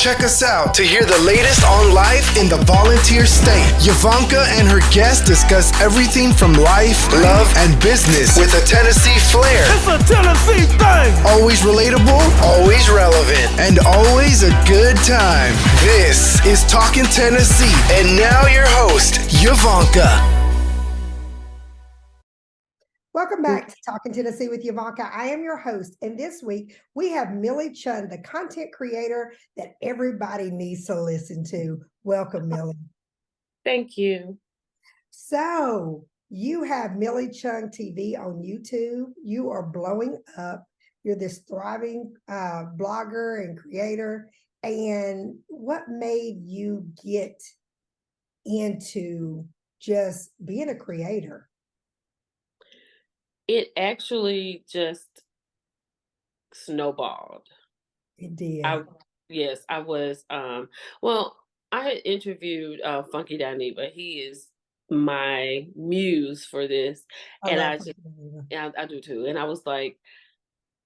Check us out to hear the latest on life in the volunteer state. Yvonnca and her guests discuss everything from life, love, and business with a Tennessee flair. It's a Tennessee thing. Always relatable, always relevant, and always a good time. This is Talking Tennessee, and now your host, Yvonnca. Welcome back to Talking Tennessee with Yvonnca. I am your host, and this week we have Millichun, the content creator that everybody needs to listen to. Welcome, Millie. Thank you. So you have Millichun TV on YouTube. You are blowing up. You're this thriving blogger and creator. And what made you get into just being a creator? It actually just snowballed. It did. I was. Well, I had interviewed Funky Dineva. He is my muse for this, and I do too. And I was like,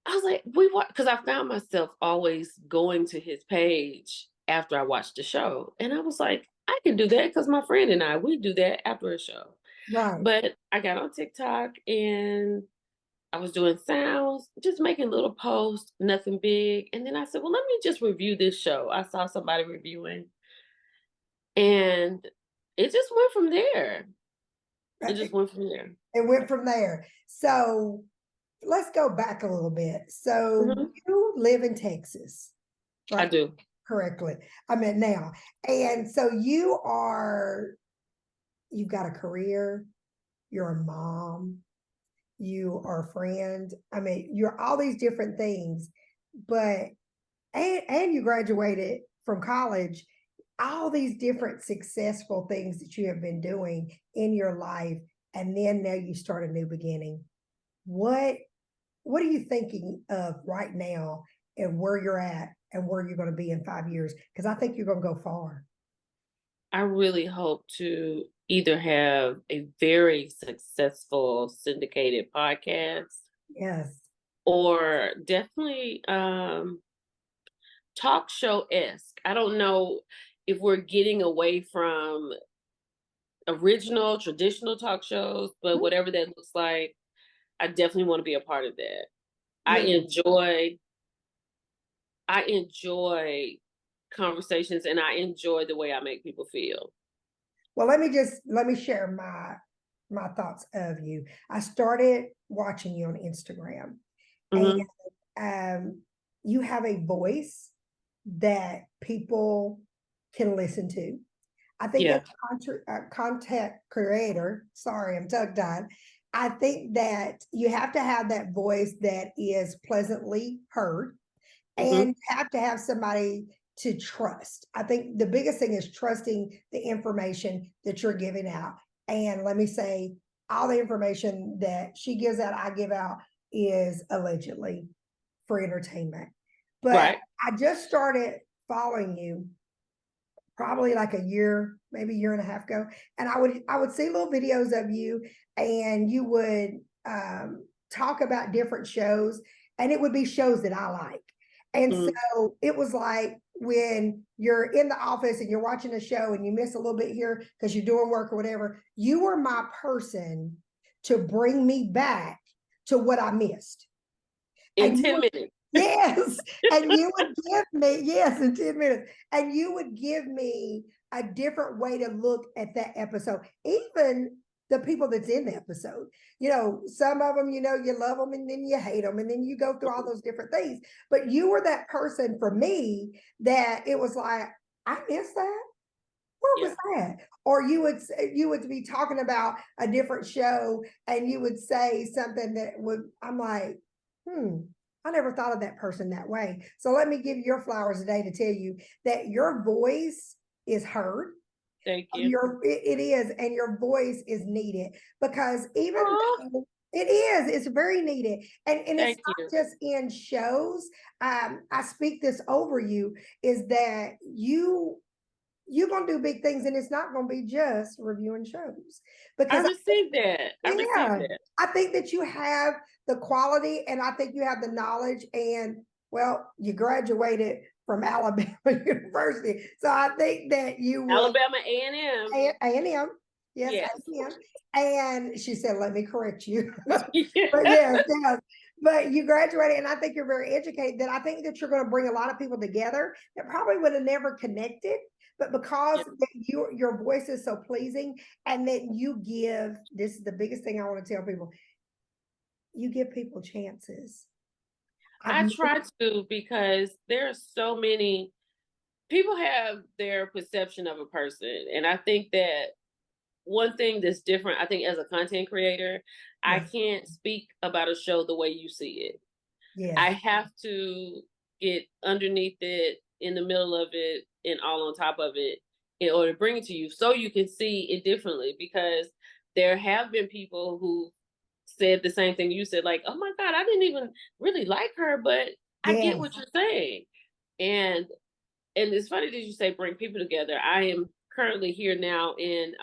because I found myself always going to his page after I watched the show, and I was like, I can do that because my friend and we do that after a show. Right. But I got on TikTok and I was doing sounds, just making little posts, nothing big. And then I said, well, let me just review this show. I saw somebody reviewing, and it just went from there. It went from there. So let's go back a little bit. So you live in Texas, right? I do. Correctly. I mean, now. And so you've got a career, you're a mom, you are a friend. I mean, you're all these different things, and you graduated from college, all these different successful things that you have been doing in your life. And then now you start a new beginning. What are you thinking of right now and where you're at and where you're going to be in 5 years? Because I think you're going to go far. I really hope to either have a very successful syndicated podcast. Yes. Or definitely talk show-esque. I don't know if we're getting away from original, traditional talk shows, but whatever that looks like, I definitely want to be a part of that. Yeah. I enjoy conversations, and I enjoy the way I make people feel. Well, let me share my thoughts of you. I started watching you on Instagram, and you have a voice that people can listen to. I think that content creator, sorry, I'm tongue-tied. I think that you have to have that voice that is pleasantly heard, and you have to have somebody to trust. I think the biggest thing is trusting the information that you're giving out. And let me say, all the information that she gives out, I give out, is allegedly for entertainment. But I just started following you probably like a year, maybe a year and a half ago. And I would see little videos of you, and you would talk about different shows, and it would be shows that I like. And so it was like when you're in the office and you're watching a show and you miss a little bit here because you're doing work or whatever, you were my person to bring me back to what I missed. In 10 minutes. Yes. And you would give me, in 10 minutes. And you would give me a different way to look at that episode. Even the people that's in the episode, some of them, you love them and then you hate them and then you go through all those different things. But you were that person for me that it was like, I missed that. Where was that? Or you would be talking about a different show and you would say something I'm like, I never thought of that person that way. So let me give you your flowers today to tell you that your voice is heard. Thank you. It is, and your voice is needed because even though it's very needed, and it's not just in shows. I speak this over you is that you're gonna do big things, and it's not gonna be just reviewing shows. Because I received that. I think that you have the quality, and I think you have the knowledge, and you graduated from Alabama University. So I think that you will. Alabama A&M. A&M. Yes, yes. A&M. And she said, let me correct you. Yeah. But yes. But you graduated, and I think you're very educated. That I think that you're going to bring a lot of people together that probably would have never connected, but because your voice is so pleasing, and that you give, this is the biggest thing I want to tell people, you give people chances. I try to, because there are so many people have their perception of a person, and I think that one thing that's different, I think as a content creator, I can't speak about a show the way you see it. Yes. I have to get underneath it, in the middle of it, and all on top of it in order to bring it to you so you can see it differently. Because there have been people who said the same thing you said, like, oh my God, I didn't even really like her, but I get what you're saying. And it's funny that you say bring people together. I am currently here now in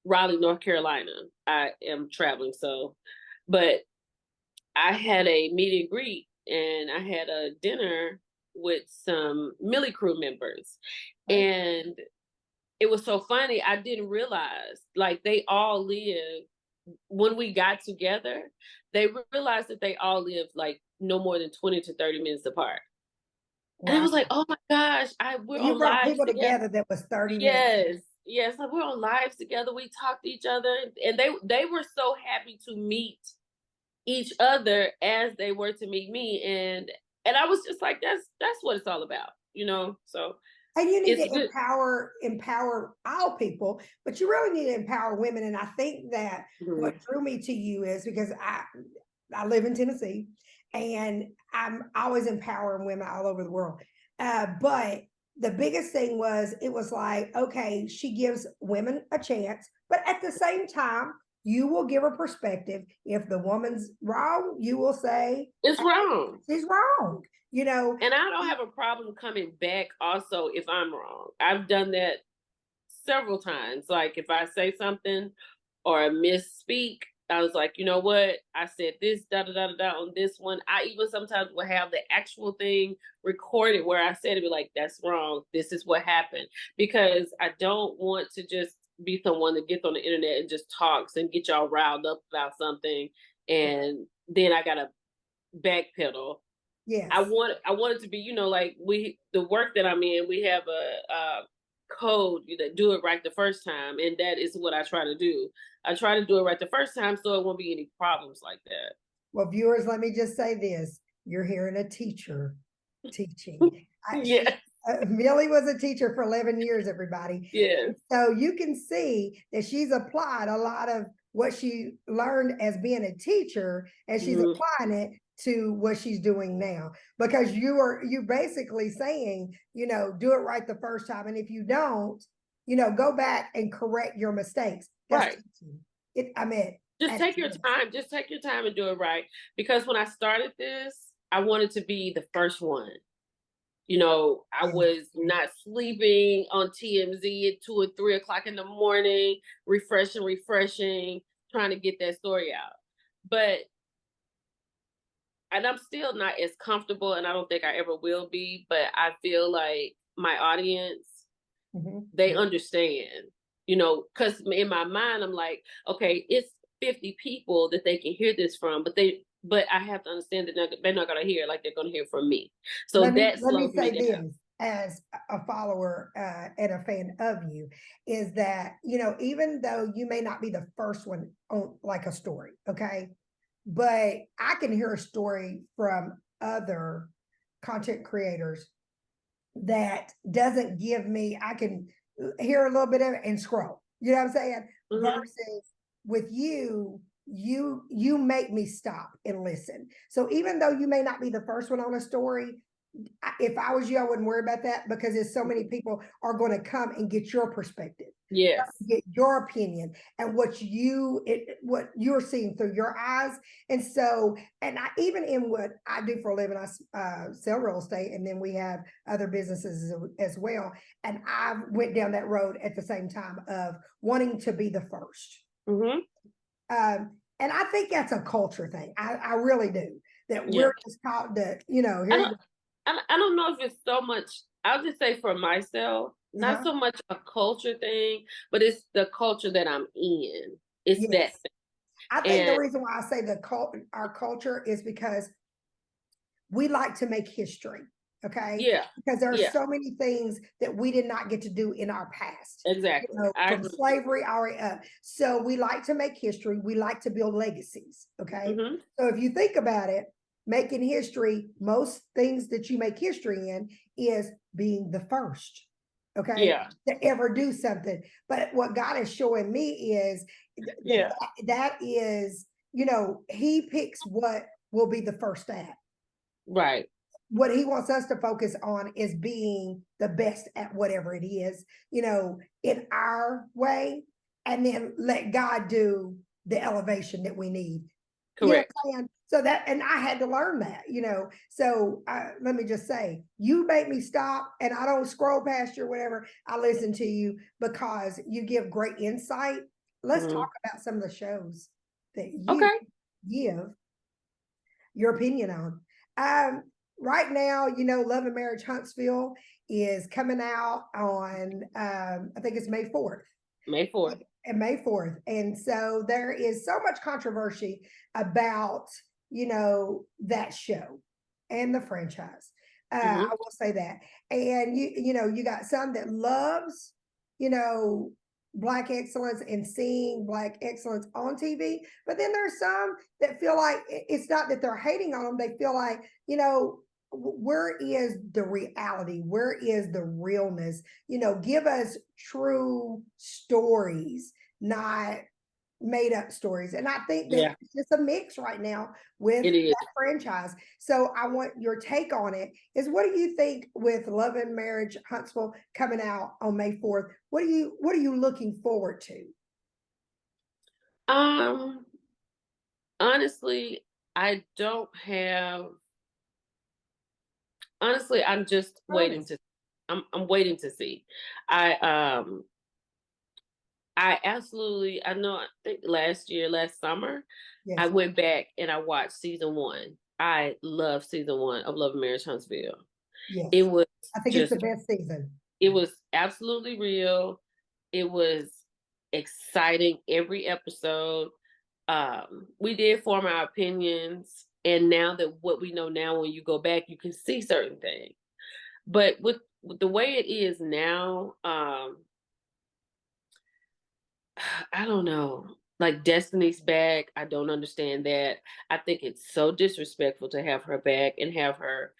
Raleigh, North Carolina. I am traveling, but I had a meet and greet, and I had a dinner with some Millichun members. And it was so funny. I didn't realize, like, they all live, when we got together, they realized that they all live like no more than 20 to 30 minutes apart. Wow. And I was like, oh my gosh, we're you on brought lives people together that was 30 minutes. Yes, like we're on lives together. We talked to each other, and they were so happy to meet each other as they were to meet me, and I was just like, that's what it's all about, So, and you need to empower all people, but you really need to empower women. And I think that what drew me to you is because I live in Tennessee, and I'm always empowering women all over the world. But the biggest thing was, it was like, okay, she gives women a chance, but at the same time, you will give a perspective. If the woman's wrong, you will say it's wrong. She's wrong, And I don't have a problem coming back also if I'm wrong. I've done that several times. Like if I say something or I misspeak, I was like, you know what? I said this, da da da da on this one. I even sometimes will have the actual thing recorded where I said it, be like, that's wrong. This is what happened. Because I don't want to just be someone that gets on the internet and just talks and get y'all riled up about something, and then I gotta backpedal. Yes. I want it to be, like the work that I'm in, we have a code that do it right the first time, and that is what I try to do. I try to do it right the first time, so it won't be any problems like that. Well, viewers, let me just say this: you're hearing a teacher teaching. Yes. Millie was a teacher for 11 years, everybody. Yes. So you can see that she's applied a lot of what she learned as being a teacher, and she's applying it to what she's doing now. Because you basically saying, do it right the first time. And if you don't, go back and correct your mistakes. That's right. Just take your time. Just take your time and do it right. Because when I started this, I wanted to be the first one. I was not sleeping on TMZ at 2 or 3 o'clock in the morning, refreshing, trying to get that story out. And I'm still not as comfortable, and I don't think I ever will be, but I feel like my audience, they understand, because in my mind, I'm like, okay, it's 50 people that they can hear this from, but I have to understand that they're not going to hear like they're going to hear from me. So let me say this as a follower and a fan of you, is that, even though you may not be the first one on like a story, okay, but I can hear a story from other content creators that doesn't give me, I can hear a little bit of it and scroll, you know what I'm saying? Versus with you make me stop and listen. So even though you may not be the first one on a story, if I was you, I wouldn't worry about that, because there's so many people are going to come and get your perspective. Yes. Get your opinion and what you're seeing through your eyes. And so, and even in what I do for a living, I sell real estate, and then we have other businesses as well. And I went down that road at the same time of wanting to be the first. And I think that's a culture thing. I really do. That we're just taught that, I don't know if it's so much. I'll just say for myself, not Uh-huh. so much a culture thing, but it's the culture that I'm in. It's that Yes. I thing. think the And reason why I say our culture is because we like to make history. Okay. yeah, Because there are yeah, so many things that we did not get to do in our past, exactly. I from agree. slavery already up. So we like to make history. We like to build legacies. Okay. Mm-hmm. So if you think about it, making history, most things that you make history in is being the first. Okay. Yeah, To ever do something. But what God is showing me is that yeah, that is, he picks what will be the first at. right. What he wants us to focus on is being the best at whatever it is, in our way, and then let God do the elevation that we need. You know Correct. what I'm saying? So that, and I had to learn that, So let me just say, you make me stop, and I don't scroll past you or whatever. I listen to you because you give great insight. Let's Mm-hmm. talk about some of the shows that you Okay. give your opinion on. Right now, Love and Marriage Huntsville is coming out on, I think it's May 4th. May 4th. And May 4th. And so there is so much controversy about, that show and the franchise. I Mm-hmm. will say that. And you got some that loves, you know, Black excellence and seeing Black excellence on TV. But then there's some that feel like it's not that they're hating on them. They feel like, where is the reality? Where is the realness? Give us true stories, not made up stories. And I think that Yeah, it's just a mix right now with it is. that franchise. So I want your take on it. Is what do you think with Love and Marriage Huntsville coming out on May 4th? What are you looking forward to? Um, honestly, I don't have. Honestly, I'm just waiting Honest. to. I'm waiting to see. I um I absolutely, I know, I think last summer, I Yes. went back and I watched season one. I love season one of Love and Marriage Huntsville. It Yes. was I think it's just, the best season. it was absolutely real. It was exciting every episode. We did form our opinions. And now that what we know now, when you go back, you can see certain things. But with the way it is now, I don't know. Like Destiny's back. I don't understand that. I think it's so disrespectful to have her back and have her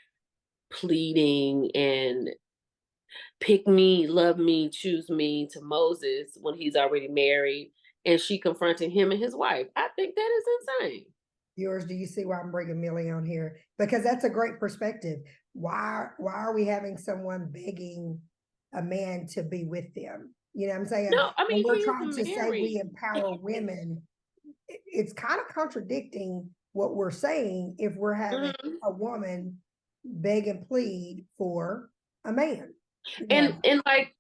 pleading and pick me, love me, choose me to Moses when he's already married and she confronting him and his wife. I think that is insane. Viewers, do you see why I'm bringing Millie on here? Because that's a great perspective. Why are we having someone begging a man to be with them? You know what I'm saying? No, I When mean, we're he's trying to say we married. empower women, it's kind of contradicting what we're saying if we're having Mhm. a woman beg and plead for a man. You know,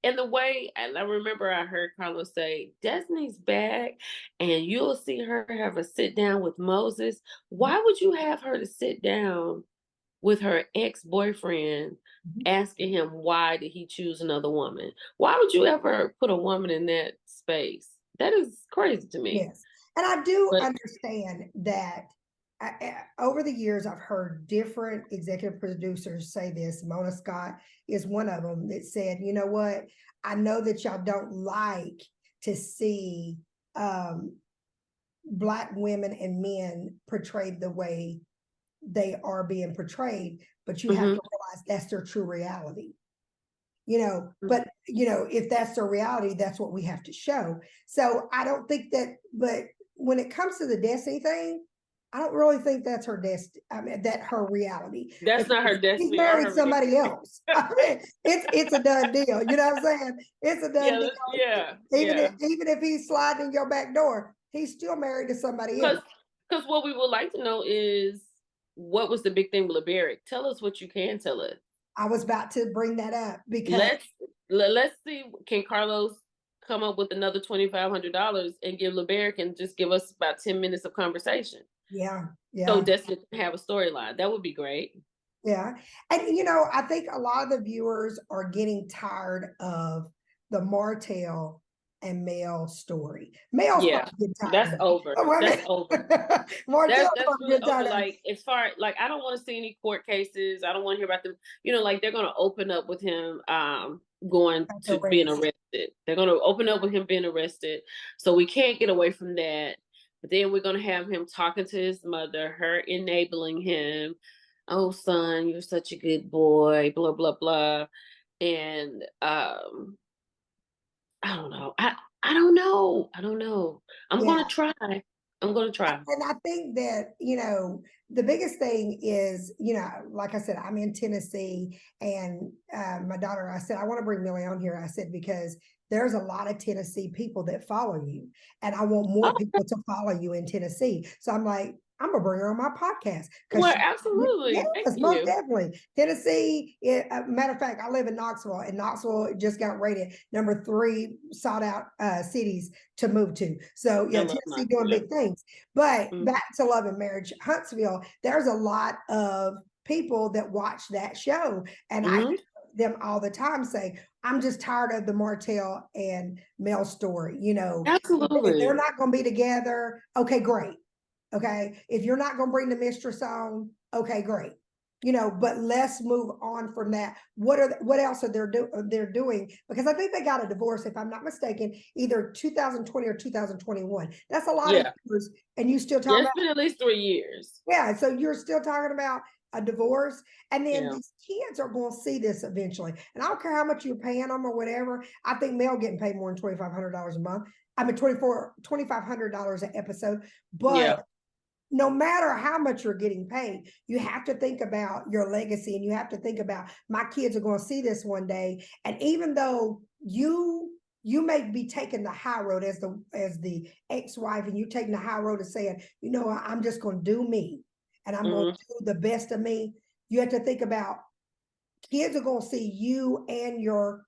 And the way, and I remember I heard Carlos say, Destiny's back and you'll see her have a sit down with Moses. Why would you have her to sit down with her ex-boyfriend Mhm. asking him why did he choose another woman? Why would you ever put a woman in that space? That is crazy to me. Yes. And I do But understand that over the years, I've heard different executive producers say this. Mona Scott is one of them that said, you know what? I know that y'all don't like to see Black women and men portrayed the way they are being portrayed, but you have mhm, to realize that's their true reality. mhm. But if that's their reality, that's what we have to show. So I don't think that, but when it comes to the Destiny thing, I don't really think that's her destiny. I mean, that her reality. That's not her Because he's destiny or married her reality. somebody else. I mean, it's a done deal. You know what I'm saying? It's a done deal. Yeah. Even if he's sliding in your back door, he's still married to somebody Because else. because what we would like to know is what was the big thing with LeBeric? Tell us what you can tell us. I was about to bring that up because Let's let's see. Can Carlos come up with another $2,500 and give LeBeric and just give us about 10 minutes of conversation? yeah, So yeah. Destiny can have a storyline. That would be great. Yeah. And, I think a lot of the viewers are getting tired of the Martell and Mel story. Mel's Yeah, probably getting tired that's of over. That's over. Martell's That's probably really getting over. tired of Like, as far like, I don't want to see any court cases. I don't want to hear about them. Like, they're gonna open up with him going to being arrested. They're gonna open up with him being arrested. So we can't get away from that. But then we're gonna have him talking to his mother, her enabling him. Oh, son, you're such a good boy, blah, blah, blah. And I don't know. I don't know. I don't know. I'm Yeah. gonna try. I'm gonna try. And I think that, the biggest thing is, like I said, I'm in Tennessee, and my daughter, I said, I want to bring Millie on here. I said, because there's a lot of Tennessee people that follow you, and I want more people to follow you in Tennessee. So I'm like, I'm gonna bring her on my podcast. Well, absolutely. Yes, Thank most you. definitely. Tennessee, matter of fact, I live in Knoxville, and Knoxville just got rated number 3 sought out cities to move to. So yeah, Tennessee doing big things. But back to Love and Marriage Huntsville, there's a lot of people that watch that show, and I hear them all the time say, I'm just tired of the Martell and Mel story. If they're not going to be together, okay, great. Okay, if you're not going to bring the mistress on, okay, great. But let's move on from that. What else are they're doing? Because I think they got a divorce, if I'm not mistaken, either 2020 or 2021. That's a lot of years, and you still talking about. It's been at least 3 years. Yeah, so you're still talking about a divorce, and then these kids are going to see this eventually. And I don't care how much you're paying them or whatever. I think Mel getting paid more than $2,500 a month. I mean, $2,500 an episode, but no matter how much you're getting paid, you have to think about your legacy, and you have to think about, my kids are going to see this one day. And even though you may be taking the high road as the ex-wife, and you're taking the high road of saying, I'm just going to do me, and I'm going to do the best of me. You have to think about, kids are going to see you and your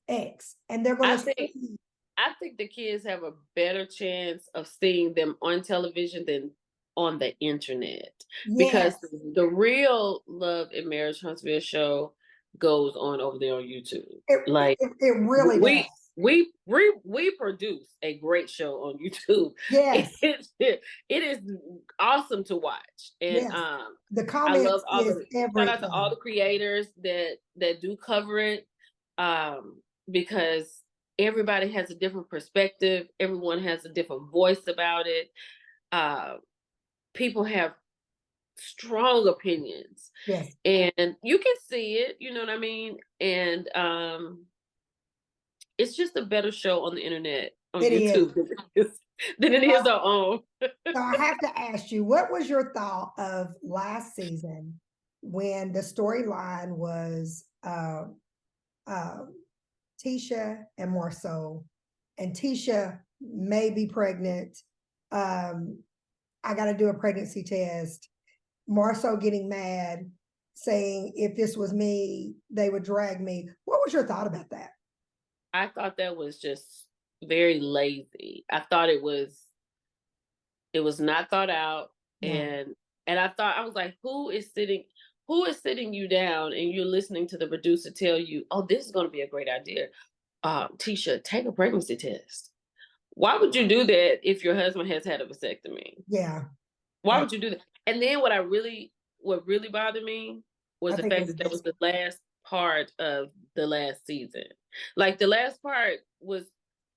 ex, and they're going to see. I think the kids have a better chance of seeing them on television than on the internet, because the real Love and Marriage Huntsville show goes on over there on YouTube. It really does. We produce a great show on YouTube. Yes, it is awesome to watch, and the comments, I love all shout out to all the creators that do cover it, because everybody has a different perspective. Everyone has a different voice about it. People have strong opinions. Yes. And you can see it, you know what I mean? And it's just a better show on the internet, on YouTube, than it is our own. So I have to ask you, what was your thought of last season when the storyline was Tisha and Marceau, and Tisha may be pregnant. I got to do a pregnancy test. Marceau getting mad, saying, if this was me, they would drag me. What was your thought about that? I thought that was just very lazy. I thought it was not thought out. No. And I was like, who is sitting you down, and you're listening to the producer tell you, oh, this is going to be a great idea. Tisha, take a pregnancy test. Why would you do that if your husband has had a vasectomy? Yeah. Why would you do that? And then what really bothered me was the fact that was the last part of the last season. Like, the last part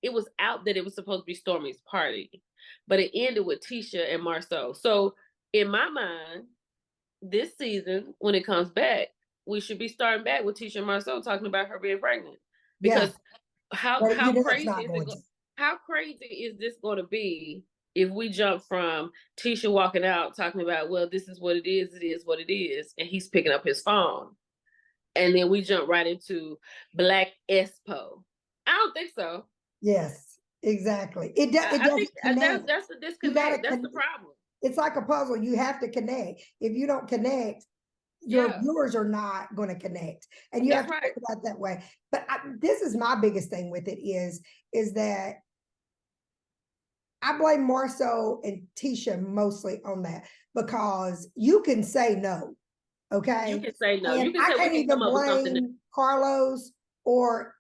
it was out that it was supposed to be Stormy's party, but it ended with Tisha and Marceau. So in my mind, this season, when it comes back, we should be starting back with Tisha and Marceau talking about her being pregnant. Because how crazy is this going to be if we jump from Tisha walking out talking about, well, this is what it is what it is, and he's picking up his phone, and then we jump right into Black Espo? I don't think so. Yes, exactly. It doesn't connect. That's the disconnect. That's the problem. It's like a puzzle. You have to connect. If you don't connect, your viewers are not going to connect, and you have to think about it that way. But this is my biggest thing with it is that I blame Marceau and Tisha mostly on that, because you can say no. Okay. You can say no. And You can I say can't we can even come up with something. blame Carlos or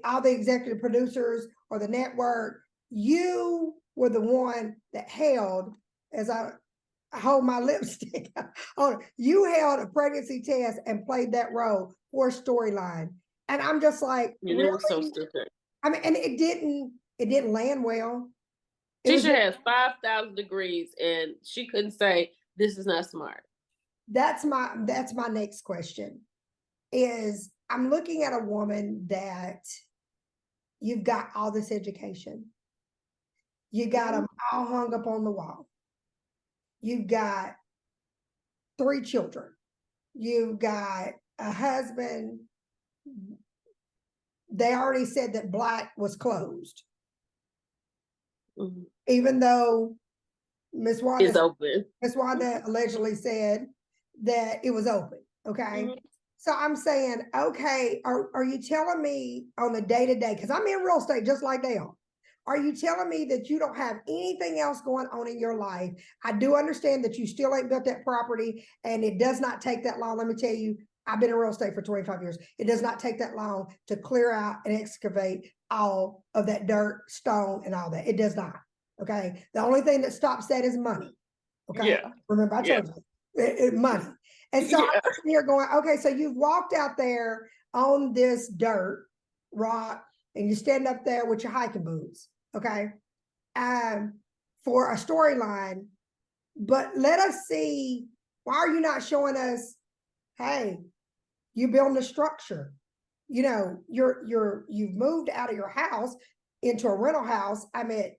all the executive producers or the network. You were the one that held, as I hold my lipstick on, you held a pregnancy test and played that role for a storyline. And I'm just like, You really? know, it's so stupid. I mean, and it didn't land well. Tisha has 5,000 degrees and she couldn't say this is not smart. That's my next question. Is I'm looking at a woman that you've got all this education. You got them all hung up on the wall. You've got 3 children. You've got a husband. They already said that Black was closed. Even though Miss Wanda allegedly said that it was open. Okay. So I'm saying, okay, are you telling me on the day-to-day, because I'm in real estate just like they are you telling me that you don't have anything else going on in your life? I do understand that you still ain't built that property, and it does not take that long. Let me tell you, I've been in real estate for 25 years. It does not take that long to clear out and excavate all of that dirt, stone, and all that. It does not. Okay. The only thing that stops that is money. Okay. Yeah. Remember, I told you money. And so I'm sitting here going, okay, so you've walked out there on this dirt, rock, and you stand up there with your hiking boots. Okay. For a storyline, but let us see, why are you not showing us, hey, you're building a structure? You know, you've moved out of your house into a rental house. I mean,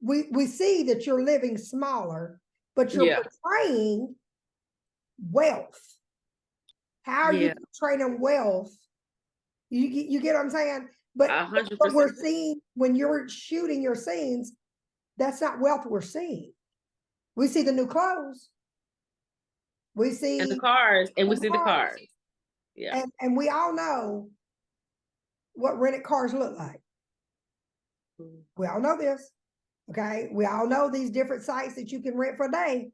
we see that you're living smaller, but you're portraying wealth. How are you portraying wealth? You get what I'm saying? But 100%. what we're seeing when you're shooting your scenes, that's not wealth we're seeing. We see the new clothes. We see and the cars, and we see the cars. Yeah. And we all know what rented cars look like. We all know this. Okay. We all know these different sites that you can rent for a day,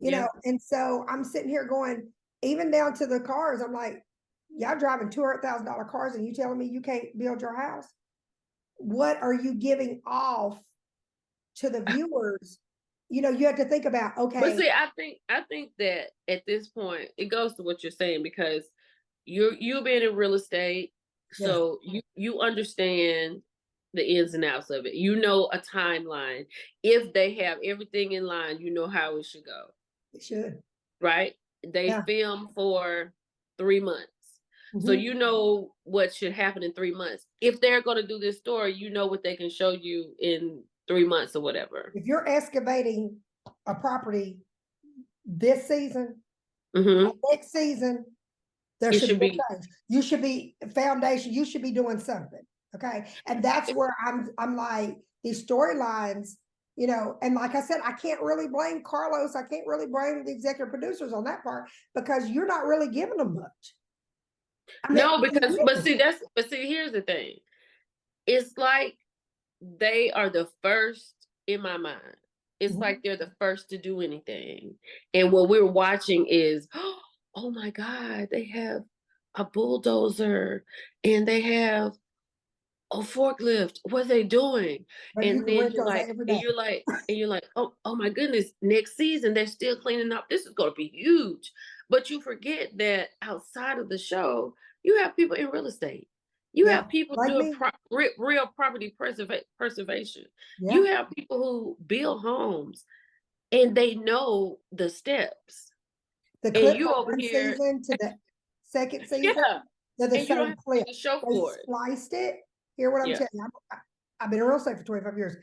you know. And so I'm sitting here going, even down to the cars, I'm like, y'all driving $200,000 cars and you telling me you can't build your house? What are you giving off to the viewers? You know, you have to think about, okay. But see, I think that at this point, it goes to what you're saying, because you've been in real estate, so you understand the ins and outs of it. You know a timeline. If they have everything in line, you know how it should go. It should. Right? They film for 3 months. So you know what should happen in 3 months. If they're going to do this story, you know what they can show you in 3 months or whatever. If you're excavating a property this season, next season, there should be change. You should be foundation. You should be doing something. Okay. And that's where I'm like, these storylines, you know, and like I said, I can't really blame Carlos. I can't really blame the executive producers on that part, because you're not really giving them much. I mean, no, because, but see, here's the thing. It's like they are the first in my mind. It's like they're the first to do anything. And what we're watching is, oh my God, they have a bulldozer and they have a forklift. What are they doing? And then you're like, oh my goodness, next season they're still cleaning up. This is gonna be huge. But you forget that outside of the show, you have people in real estate. You have people doing real property preservation. You have people who build homes and they know the steps. The clip from one season to the second season, they're the same clip. They spliced it. Hear what I'm telling you. I've been in real estate for 25 years.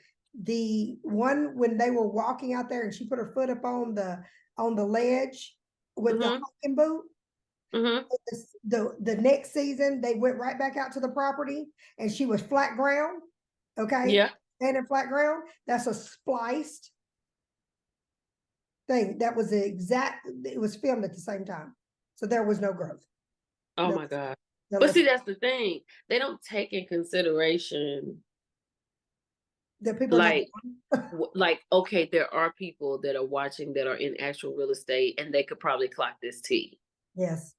The one when they were walking out there and she put her foot up on the ledge with the hiking boot. The next season, they went right back out to the property and she was flat ground. Okay. Yeah. Standing flat ground. That's a spliced thing. That was it was filmed at the same time. So there was no growth. Oh my God. But see, that's the thing. They don't take in consideration The people like, okay, there are people that are watching that are in actual real estate, and they could probably clock this T. Yes.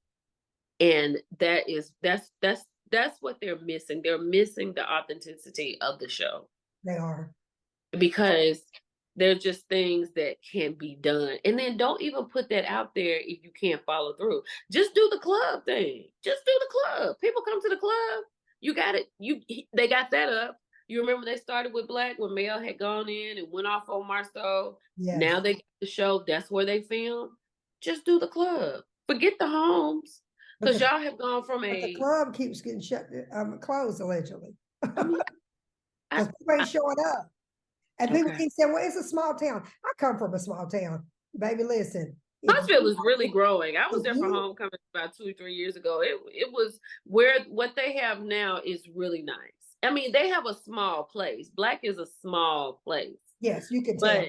And that's what they're missing. They're missing the authenticity of the show. They are. Because there's just things that can be done. And then don't even put that out there if you can't follow through. Just do the club thing. Just do the club. People come to the club. You got it. They got that up. You remember they started with Black when Mel had gone in and went off on Marceau. Yes. Now they get the show. That's where they film. Just do the club. Forget the homes. Because y'all have gone from the club keeps getting closed allegedly. I mean, because people ain't showing up. And people keep saying, well, it's a small town. I come from a small town. Baby, listen. Huntsville is really growing. I was there for homecoming about 2 or 3 years ago. It was what they have now is really nice. I mean, they have a small place. Black is a small place. Yes, you can tell.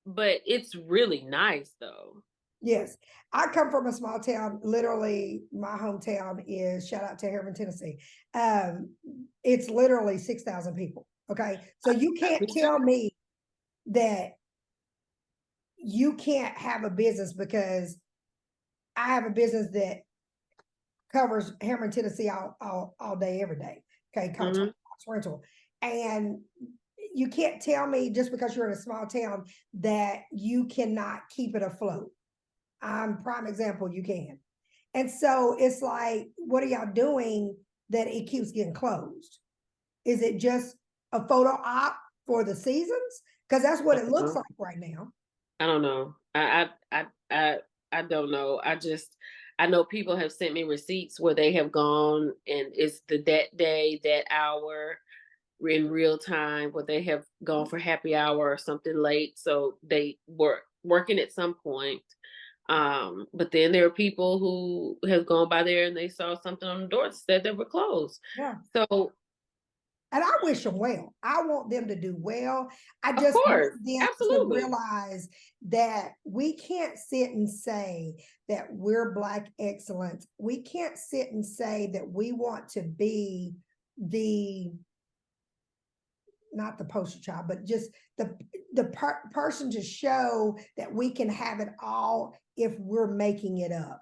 But it's really nice though. Yes. I come from a small town. Literally, my hometown is, shout out to Harriman, Tennessee. It's literally 6,000 people. Okay. So you can't tell me that you can't have a business, because I have a business that covers Harriman, Tennessee all day, every day. Okay. Rental. And you can't tell me just because you're in a small town that you cannot keep it afloat. I'm prime example, you can. And so it's like, what are y'all doing that it keeps getting closed? Is it just a photo op for the seasons? Because that's what it looks like right now. I don't know. I don't know. I know people have sent me receipts where they have gone and it's that day, that hour in real time, where they have gone for happy hour or something late. So they were working at some point. But then there are people who have gone by there and they saw something on the door that said they were closed. Yeah. So, and I wish them well. I want them to do well. I just want them to realize that we can't sit and say that we're Black excellence. We can't sit and say that we want to be not the poster child, but just the person to show that we can have it all if we're making it up.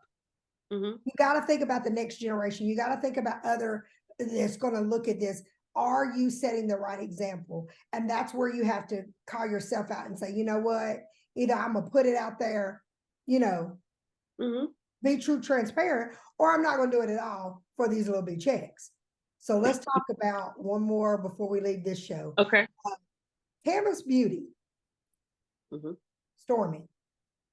You got to think about the next generation. You got to think about other that's going to look at this. Are you setting the right example? And that's where you have to call yourself out and say, you know what? Either I'm going to put it out there, be true, transparent, or I'm not going to do it at all for these little big checks. So let's talk about one more before we leave this show. Okay. Canvas Beauty. Stormy.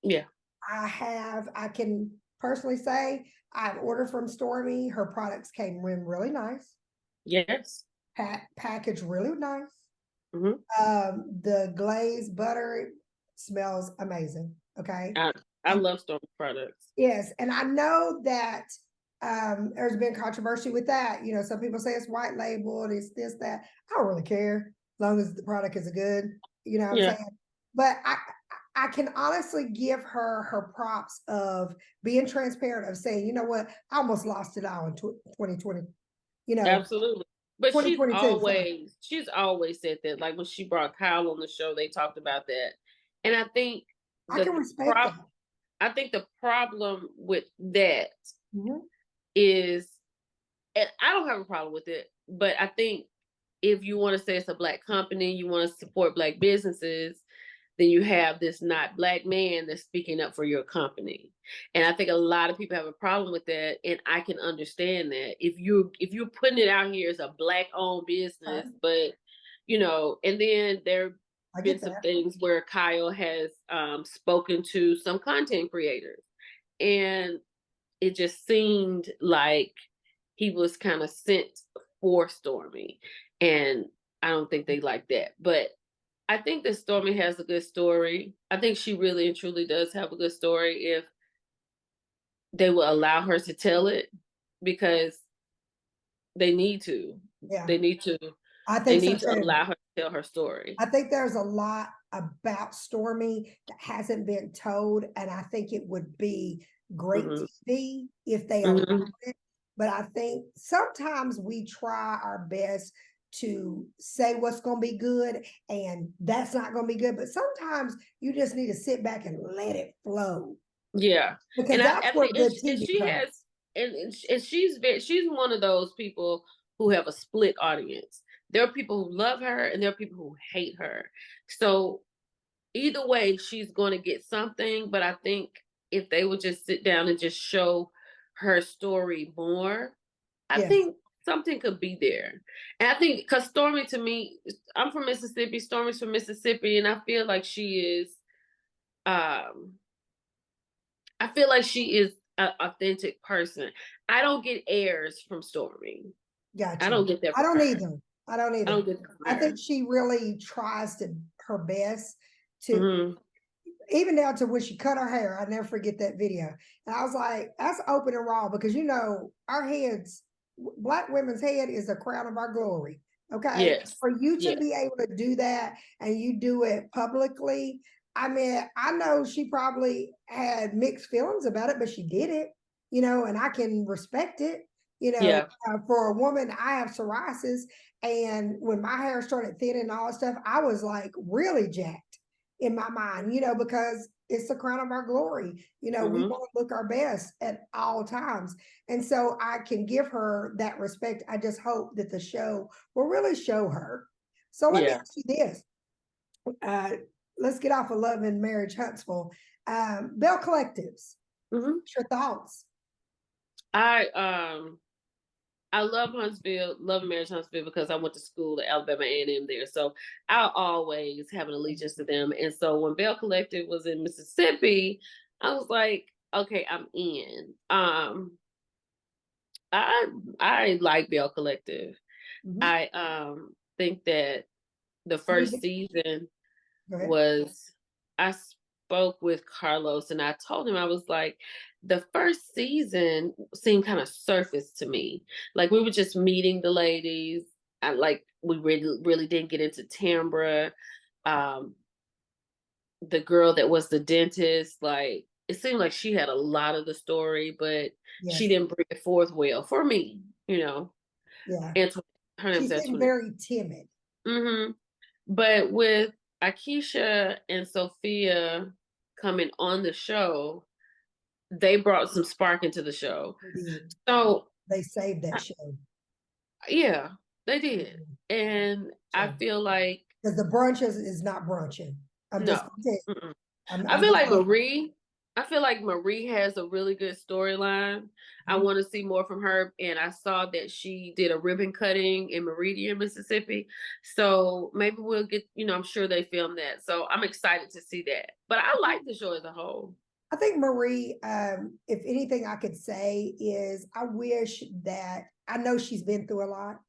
Yeah. I can personally say I've ordered from Stormy. Her products came in really nice. Yes. Packaged really nice. The glazed butter smells amazing. Okay. I love Stormy products. Yes. And I know that there's been controversy with that. Some people say it's white labeled, it's this, that. I don't really care as long as the product is good. You know what I'm saying? But I can honestly give her props of being transparent, of saying, you know what, I almost lost it all in 2020. Absolutely. But she's 2022, always said that. Like when she brought Kyle on the show, they talked about that. And I think I can respect that. I think the problem with that is, and I don't have a problem with it, but I think if you want to say it's a Black company, you want to support Black businesses, then you have this not Black man that's speaking up for your company. And I think a lot of people have a problem with that. And I can understand that if you're putting it out here as a Black owned business, but and then there have been some things where Kyle has spoken to some content creators, and it just seemed like he was kind of sent for Stormy. And I don't think they like that. But I think that Stormy has a good story. I think she really and truly does have a good story if they will allow her to tell it, because they need to. Yeah. They need to. They need to allow her to tell her story. I think there's a lot about Stormy that hasn't been told, and I think it would be great TV if they allowed it. But I think sometimes we try our best to say what's going to be good and that's not going to be good. But sometimes you just need to sit back and let it flow. Yeah. Because And that's I where think good and TV she comes. has and she's one of those people who have a split audience. There are people who love her and there are people who hate her. So either way, she's going to get something. But I think if they would just sit down and just show her story more, I Yes. think something could be there. And I think because Stormy, to me, I'm from Mississippi, Stormy's from Mississippi, and I feel like she is I feel like she is an authentic person. I don't get airs from Stormy. I Gotcha. don't get that I from don't her. either. I don't I either. don't get that from I her. think she really tries to her best to, Mhm. even down to when she cut her hair. I never forget that video. And I was like, that's open and raw because our heads, Black women's head is the crown of our glory. Okay. Yes. For you to Yes. be able to do that and you do it publicly. I mean, I know she probably had mixed feelings about it, but she did it, and I can respect it. Yeah. For a woman, I have psoriasis, and when my hair started thinning and all that stuff, I was like really jacked in my mind, because it's the crown of our glory. We Mhm. want to look our best at all times. And so I can give her that respect. I just hope that the show will really show her. So let me Yeah. ask you this. Let's get off of Love and Marriage Huntsville. Bell Collectives, Mhm. what's your thoughts? I love Huntsville, love Marriage Huntsville because I went to school at Alabama A&M there. So I'll always have an allegiance to them. And so when Bell Collective was in Mississippi, I was like, okay, I'm in. I like Bell Collective. Mhm. I think that the first season Go ahead. was I spoke with Carlos and I told him, I was like, the first season seemed kind of surface to me. Like we were just meeting the ladies. We really didn't get into Tambra. Um, the girl that was the dentist, like it seemed like she had a lot of the story, but she Yes. didn't bring it forth well for me, Yeah. And her name She was seemed Antoinette. very timid. Mm-hmm. But with Akeisha and Sophia coming on the show, they brought some spark into the show. They did. So They saved that show. yeah, they did. And I feel like Because the brunches is not brunching. I'm just no. gonna tell you. Mm-mm. I I'm feel just like Marie. I feel like Marie has a really good storyline. I want to see more from her. And I saw that she did a ribbon cutting in Meridian, Mississippi. So maybe we'll get, I'm sure they filmed that. So I'm excited to see that. But I like the show as a whole. I think Marie, if anything I could say is I wish that I know she's been through a lot.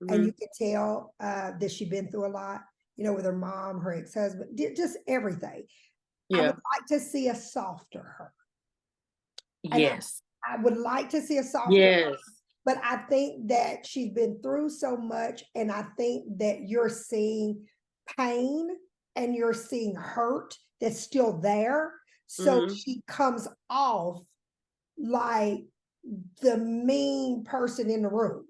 And you can tell that she's been through a lot, with her mom, her ex-husband, just everything. I would Yeah. like to see a softer her. And Yes. I would like to see a softer her. Yes. But I think that she's been through so much, and I think that you're seeing pain and you're seeing hurt that's still there. So she comes off like the mean person in the room.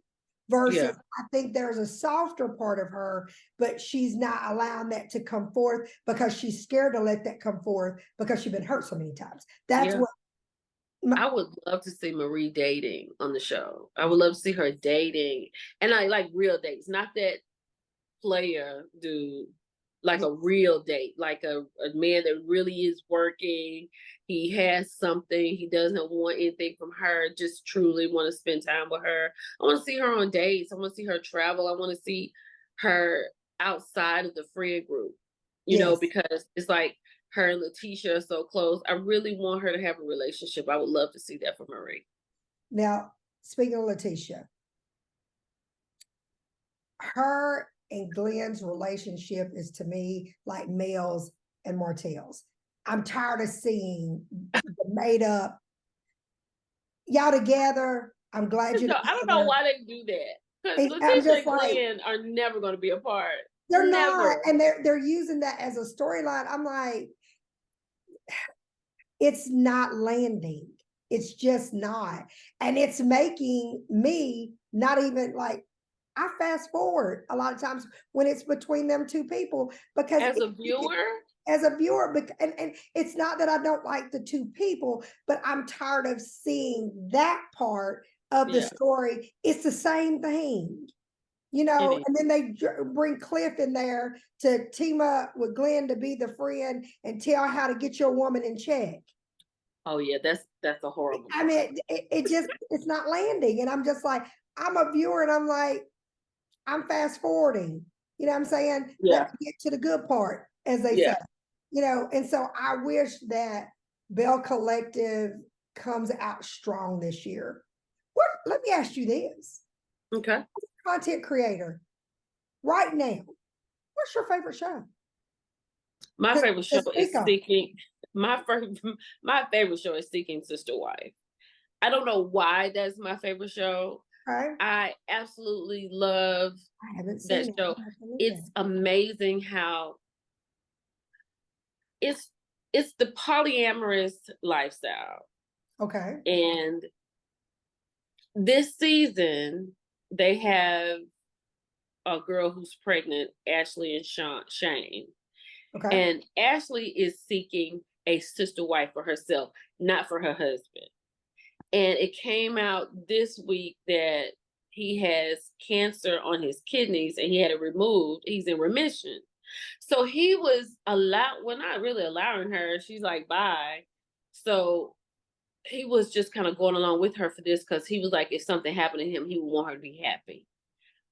Versus, I think there's a softer part of her, but she's not allowing that to come forth because she's scared to let that come forth because she's been hurt so many times. That's what I would love to see Marie dating on the show. I would love to see her dating, and I like real dates, not that player dude, like a real date, like a man that really is working. He has something. He doesn't want anything from her. Just truly want to spend time with her. I want to see her on dates. I want to see her travel. I want to see her outside of the friend group. Because it's like her and Letitia are so close. I really want her to have a relationship. I would love to see that for Marie. Now, speaking of Letitia, her and Glenn's relationship is to me like Mel's and Martell's. I'm tired of seeing the made up. Y'all together. I'm glad you're together. I don't know why they do that. Because Letitia and Glenn are never going to be apart. They're never. Not, and they're using that as a storyline. I'm like, it's not landing. It's just not, and it's making me not even like I fast forward a lot of times when it's between them two people because as a viewer, and it's not that I don't like the two people, but I'm tired of seeing that part of the story. It's the same thing, you know, and then they bring Cliff in there to team up with Glenn to be the friend and tell how to get your woman in check. Oh yeah, that's a horrible I mean, it just, it's not landing. And I'm just like, I'm a viewer and I'm like, I'm fast forwarding, you know what I'm saying? Yeah. Let me get to the good part, as they say, you know, and so I wish that Bell Collective comes out strong this year. Let me ask you this. Okay. Content creator, right now, what's your favorite show? My favorite show is Seeking. My favorite show is Seeking Sister Wife. I don't know why that's my favorite show. Okay. I absolutely love that show. It's amazing how it's the polyamorous lifestyle. Okay. And this season they have a girl who's pregnant, Ashley and Shane. Okay. And Ashley is seeking a sister wife for herself, not for her husband. And it came out this week that he has cancer on his kidneys and he had it removed. He's in remission. So he was not really allowing her. She's like, bye. So he was just kind of going along with her for this because he was like, if something happened to him, he would want her to be happy.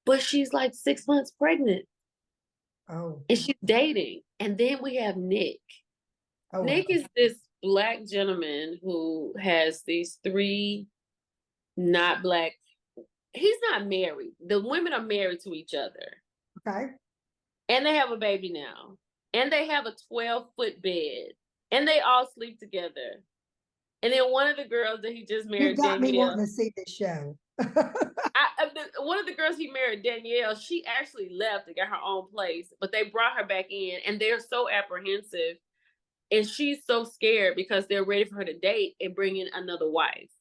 But she's like 6 months pregnant. Oh. And she's dating. And then we have Nick. Oh, Nick is this Black gentleman who has these 3 not Black. He's not married. The women are married to each other. Okay. And they have a baby now. And they have a 12-foot bed. And they all sleep together. And then one of the girls that he just married, you got Danielle, me wanting to see this show. One of the girls he married, Danielle, she actually left and got her own place, but they brought her back in, and they're so apprehensive, and she's so scared because they're ready for her to date and bring in another wife,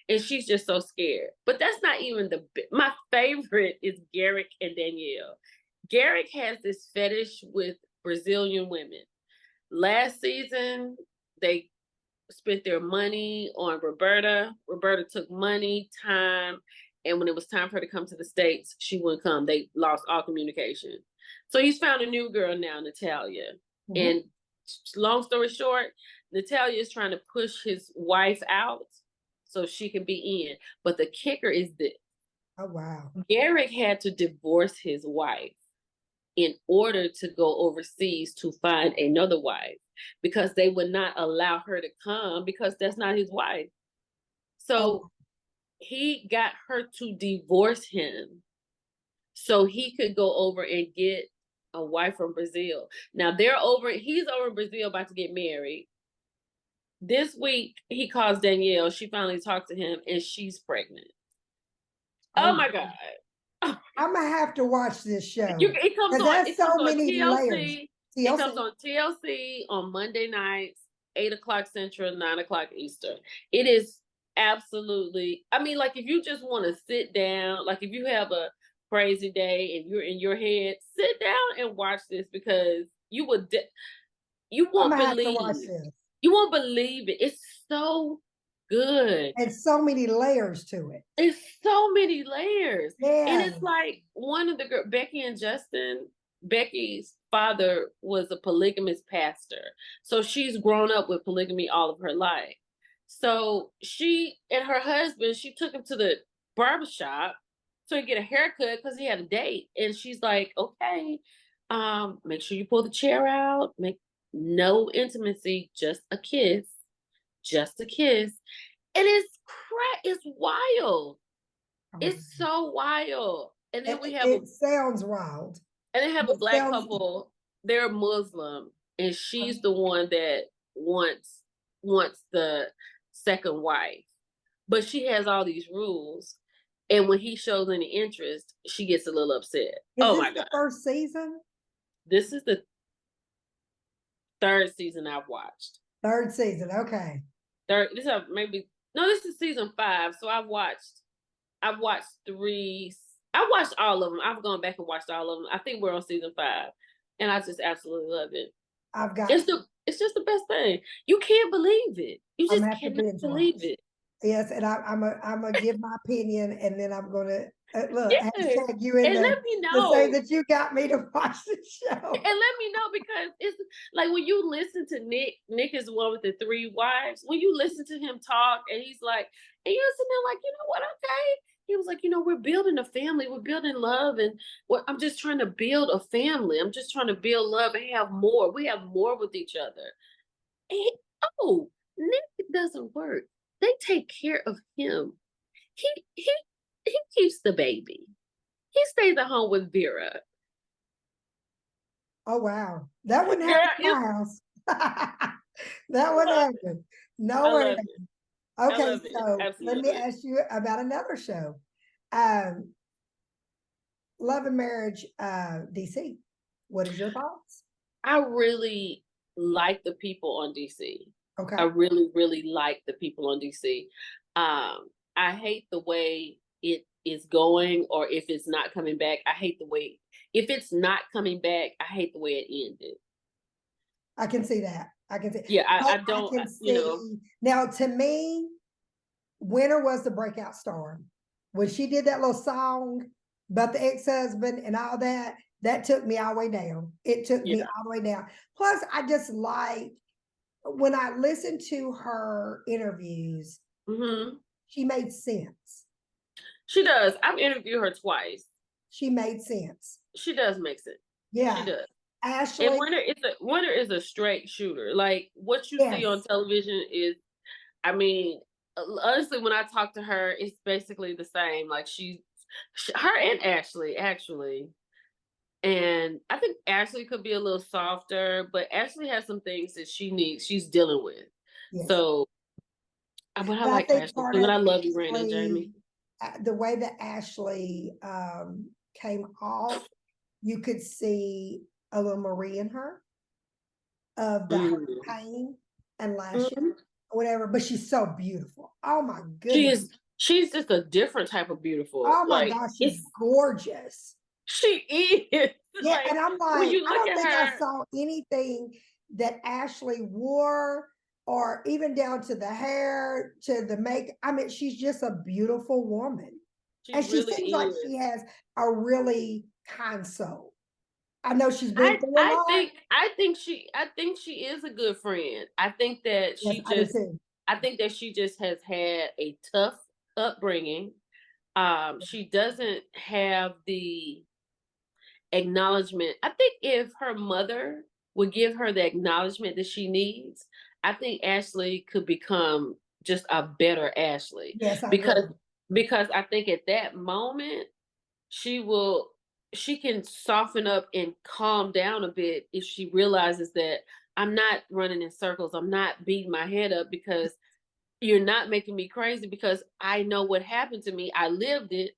and she's just so scared. But that's not even my favorite is Garrick and Danielle. Garrick has this fetish with Brazilian women. Last season, they spent their money on Roberta. Roberta took money, time, and when it was time for her to come to the States, she wouldn't come. They lost all communication. So he's found a new girl now, Natalia. Mm-hmm. And long story short, Natalia is trying to push his wife out so she can be in. But the kicker is this. Oh, wow. Garrick had to divorce his wife in order to go overseas to find another wife because they would not allow her to come because that's not his wife. So he got her to divorce him so he could go over and get a wife from Brazil. Now he's over in Brazil about to get married. This week he calls Danielle. She finally talked to him and she's pregnant. Oh my God. I'm gonna have to watch this show. It comes on many TLC. layers. It comes on TLC on Monday nights, 8:00 Central, 9:00 Eastern. It is absolutely, I mean, like if you just want to sit down, like if you have a crazy day and you're in your head, sit down and watch this because you won't believe. You won't believe it. It's so good. And so many layers to it. It's so many layers. Yeah. And it's like one of the girls, Becky and Justin, Becky's father was a polygamous pastor. So she's grown up with polygamy all of her life. So she and her husband, she took him to the barbershop so he get a haircut because he had a date. And she's like, okay, make sure you pull the chair out, make no intimacy, just a kiss. Just a kiss. And it's wild. It's so wild. And then it sounds wild. And they have a Black couple. They're Muslim, and she's the one that wants the second wife. But she has all these rules. And when he shows any interest, she gets a little upset. Is this the first season? This is the 3rd season I've watched. 3rd season, okay. This is season 5. So I've watched 3. I watched all of them. I've gone back and watched all of them. I think we're on season 5, and I just absolutely love it. I've got. It's just the best thing. You can't believe it. You I'm just gonna have to cannot binge believe watch. it. Yes, and I'm gonna give my opinion, and then I'm gonna look Yeah, hashtag you in and there let me to say know. that you got me to watch the show. And let me know, because it's like when you listen to Nick is the one with the 3 wives. When you listen to him talk, and he's like, and you're sitting there like, you know what, okay. He was like, we're building a family, we're building love, and I'm just trying to build a family. I'm just trying to build love and have more. We have more with each other. And Nick doesn't work. They take care of him. He keeps the baby. He stays at home with Vera. Oh wow, that wouldn't Girl, happen in my house. That wouldn't happen. No I way. love it. Okay, I love it. so let me Absolutely. ask you about another show. Love and Marriage, DC. What is your thoughts? I really like the people on DC. Okay. I really, really like the people on DC. I hate the way it is going, or if it's not coming back. If it's not coming back, I hate the way it ended. I can see that. I can see. Yeah, I But don't, can see. Now, to me, Winter was the breakout star. When she did that little song about the ex-husband and all that, that took me all the way down. It took me all the way down. Plus, I just like when I listened to her interviews, she made sense. She does. I've interviewed her twice. She made sense. She does make sense. Yeah. She does. Ashley. And Winter is a straight shooter. Like, what you see on television is, I mean, honestly, when I talk to her, it's basically the same. Like, her and Ashley, actually. And I think Ashley could be a little softer, but Ashley has some things that she's dealing with. Yes. So, but I like Ashley too, and I love you, Randy and Jamie. The way that Ashley came off, you could see a little Marie in her, of the pain and lashing, whatever. But she's so beautiful. Oh my goodness, she's just a different type of beautiful. Oh my gosh, she's gorgeous. She is. Yeah, like, and I'm like, I don't think I saw anything that Ashley wore, or even down to the hair, to the makeup. I mean, she's just a beautiful woman. And she seems like she has a really kind soul. I know she's been through a lot. I think she is a good friend. I think that she just has had a tough upbringing. She doesn't have the acknowledgement. I think if her mother would give her the acknowledgement that she needs, I think Ashley could become just a better Ashley. Yes, because I think at that moment she can soften up and calm down a bit if she realizes that I'm not running in circles. I'm not beating my head up because you're not making me crazy, because I know what happened to me. I lived it,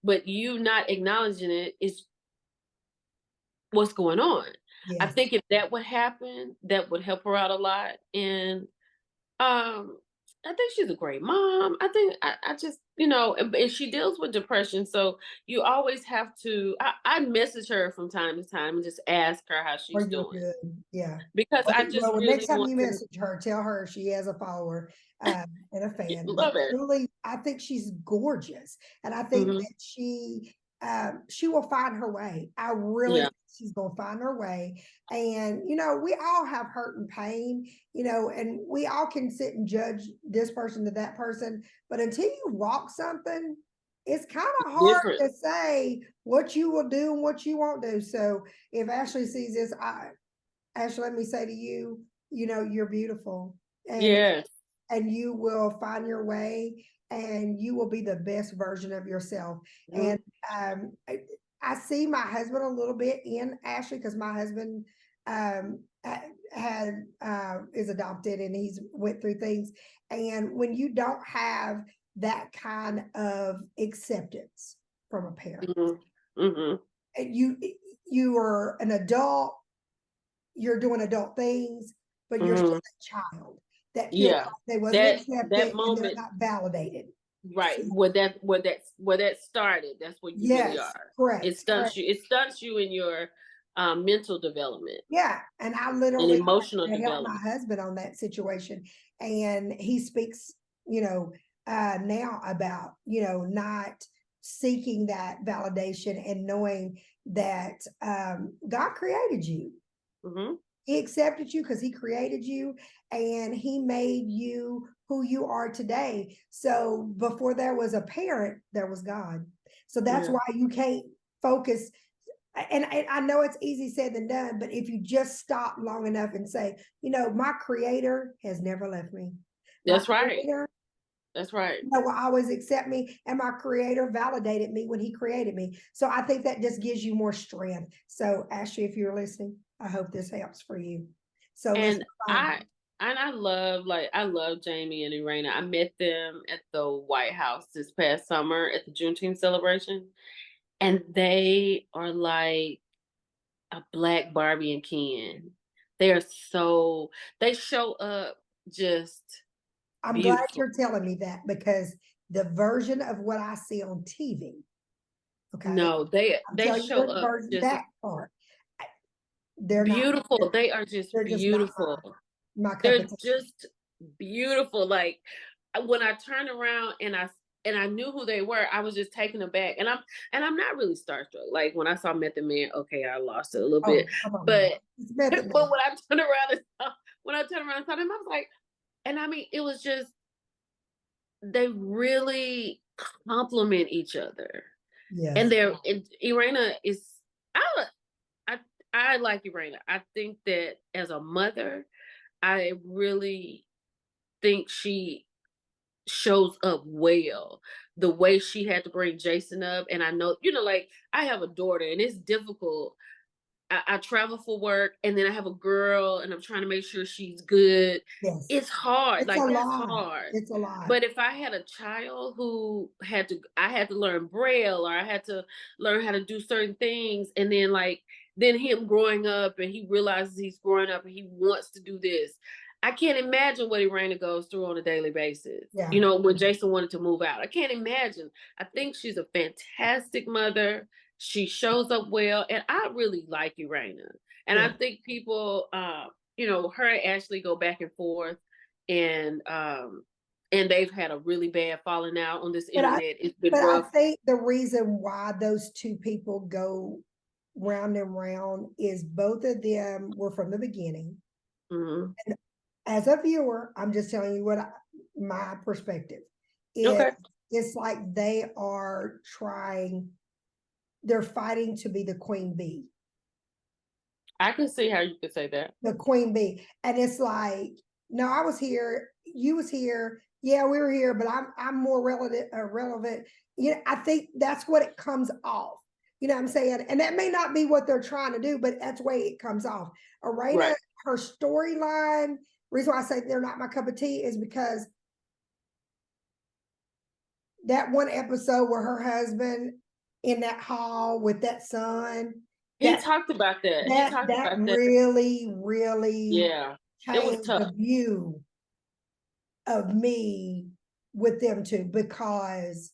but you not acknowledging it is what's going on. Yes. I think if that would happen, that would help her out a lot. And I think she's a great mom. I think I just, and she deals with depression. So you always have to, I message her from time to time and just ask her how she's doing. Good. Yeah. Because I just really next time you message her, tell her she has a follower and a fan. Love it. Truly, I think she's gorgeous. And I think that she will find her way. I really think she's going to find her way. And, we all have hurt and pain, and we all can sit and judge this person to that person. But until you walk something, it's kind of hard to say what you will do and what you won't do. So if Ashley sees this, Ashley, let me say to you, you're beautiful. And, and you will find your way, and you will be the best version of yourself. And I see my husband a little bit in Ashley, because my husband is adopted, and he's went through things. And when you don't have that kind of acceptance from a parent, and you are an adult, you're doing adult things, but you're still a child that feels like they wasn't accepted and they're not validated. Right. Where that started, that's where you really Yes, are. It correct, stunts correct. you. It stunts you in your mental development Yeah, and I and literally emotional had to help my development. husband on that situation, and he speaks, now about, not seeking that validation and knowing that God created you. Hmm. He accepted you because he created you and he made you who you are today. So before there was a parent, there was God. So that's Yeah. why you can't focus. And I know it's easy said than done, but if you just stop long enough and say, my creator has never left me. My That's right. creator That's right. will always accept me, and my creator validated me when he created me. So I think that just gives you more strength. So Ashley, if you're listening, I hope this helps for you. So let's And I love Jamie and Irena. I met them at the White House this past summer at the Juneteenth celebration, and they are like a black Barbie and Ken. They show up just I'm glad beautiful. you're telling me that, because the version of what I see on TV, okay, No, they I'm they telling you show what up version just that part. They're not. beautiful. They are just They're just not beautiful. my cup They're of tea. just beautiful. Like when I turned around and I knew who they were, I was just taken aback. And I'm not really starstruck. Like when I saw Method Man, okay, I lost it a little bit. Oh, come on now. But It's but Method Man. when I turned around and saw them, I was like, and I mean, it was just they really complement each other. And Yes. Irena is I I I like Irena. I think that as a mother, I really think she shows up well. The way she had to bring Jason up, and I know, like I have a daughter, and it's difficult. I travel for work, and then I have a girl, and I'm trying to make sure she's good. Yes. It's hard. It's a Like that's lot. hard. It's a lot. But if I had a child who I had to learn Braille, or I had to learn how to do certain things, and then him growing up, and he realizes he's growing up, and he wants to do this. I can't imagine what Irena goes through on a daily basis. Yeah. When Jason wanted to move out, I can't imagine. I think she's a fantastic mother. She shows up well, and I really like Irena. And Yeah. I think people, her and Ashley go back and forth, and they've had a really bad falling out on this But I internet. It's been but I rough. think the reason why those two people go round and round is both of them were from the beginning. Mm-hmm. And as a viewer, I'm just telling you my perspective is. Okay. It's like they're fighting to be the queen bee. I can see how you could say that. The queen bee. And it's like, no, I was here, you was here, yeah, we were here, but I'm more relevant. I think that's what it comes off. You know what I'm saying? And that may not be what they're trying to do, but that's the way it comes off. Irena, Right. her storyline, reason why I say they're not my cup of tea is because that one episode where her husband in that hall with that son, He talked about that. He talked that about that. really, really Yeah. It was changed the tough. view of me with them two, because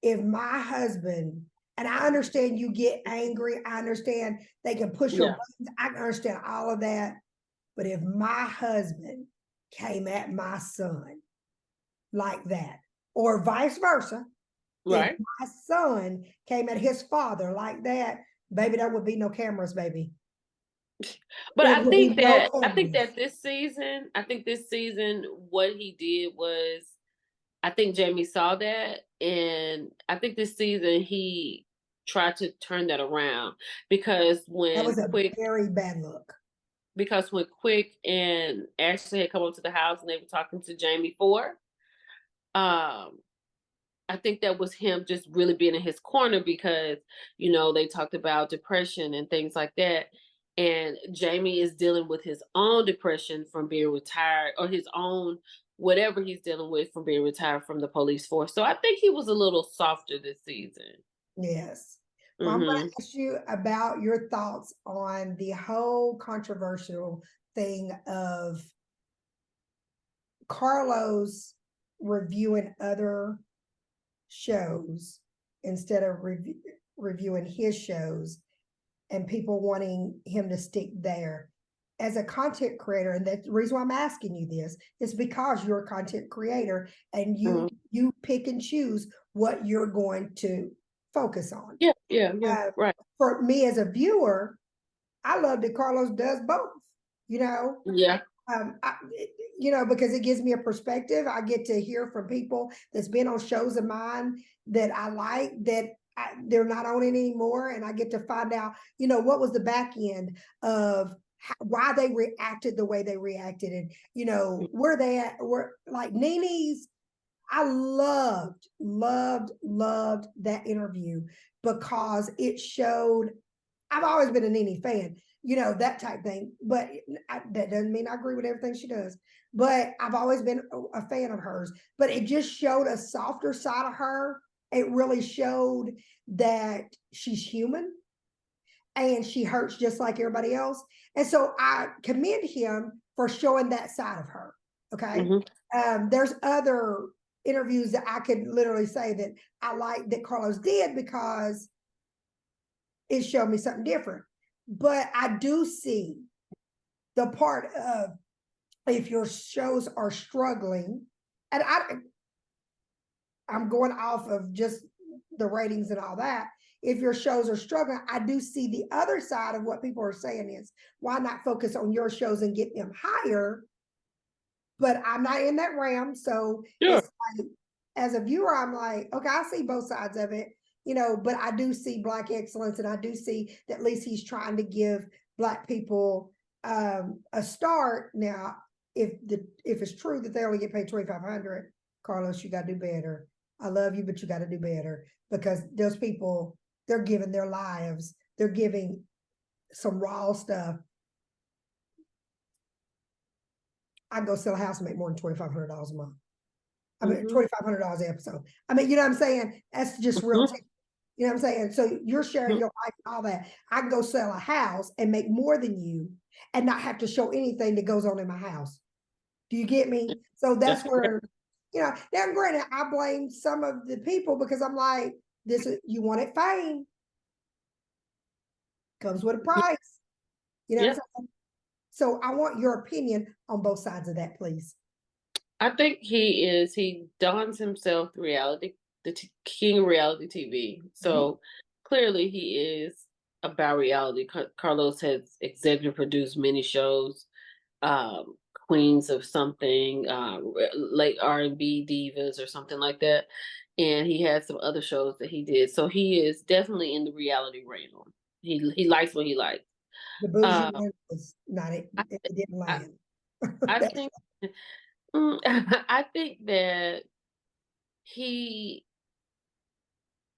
if my husband, and I understand you get angry, I understand they can push your Yeah. buttons, I can understand all of that, but if my husband came at my son like that, or vice versa, Right. if my son came at his father like that, baby, there would be no cameras, baby. But There would be no I think cameras. that this season, what he did was, I think Jamie saw that, and I think this season he tried to turn that around, because That was a very bad look. When Quick and Ashley had come up to the house and they were talking to Jamie Ford, I think that was him just really being in his corner, because, they talked about depression and things like that. And Jamie is dealing with his own depression from being retired, or his own whatever he's dealing with from being retired from the police force. So I think he was a little softer this season. Yes. Well, I'm going Mm-hmm. to ask you about your thoughts on the whole controversial thing of Carlos reviewing other shows instead of reviewing his shows and people wanting him to stick there. As a content creator, and the reason why I'm asking you this is because you're a content creator and you pick and choose what you're going to focus on. Yeah, right. For me as a viewer, I love that Carlos does both, Yeah. Because it gives me a perspective. I get to hear from people that's been on shows of mine that I like, that they're not on it anymore. And I get to find out, what was the back end of why they reacted the way they reacted. And, where they at, where like Nene's, I loved that interview because it showed, I've always been a Nene fan, that type thing. But that doesn't mean I agree with everything she does. But I've always been a fan of hers. But it just showed a softer side of her. It really showed that she's human and she hurts just like everybody else. And so I commend him for showing that side of her. Okay. There's other interviews that I could literally say that I like that Carlos did because it showed me something different. But I do see the part of if your shows are struggling, and I'm going off of just the ratings and all that. If your shows are struggling, I do see the other side of what people are saying is, why not focus on your shows and get them higher? But I'm not in that realm. So it's like, as a viewer, I'm like, okay, I see both sides of it, but I do see Black excellence. And I do see that at least he's trying to give Black people a start. Now, if it's true that they only get paid $2,500, Carlos, you got to do better. I love you, but you got to do better, because those people, they're giving their lives. They're giving some raw stuff. I go sell a house and make more than $2,500 a month. I mean, $2,500 an episode. I mean, you know what I'm saying? That's just real. You know what I'm saying? So you're sharing your life and all that. I can go sell a house and make more than you and not have to show anything that goes on in my house. Do you get me? So that's where, now granted, I blame some of the people because I'm like, you wanted fame. Comes with a price. You know what I'm saying? So I want your opinion on both sides of that, please. I think he dons himself the king of reality TV. So clearly he is about reality. Carlos has executive produced many shows, Queens of something, late R&B divas or something like that. And he has some other shows that he did. So he is definitely in the reality realm. He likes what he likes. The bougie one was not it. It didn't land. I think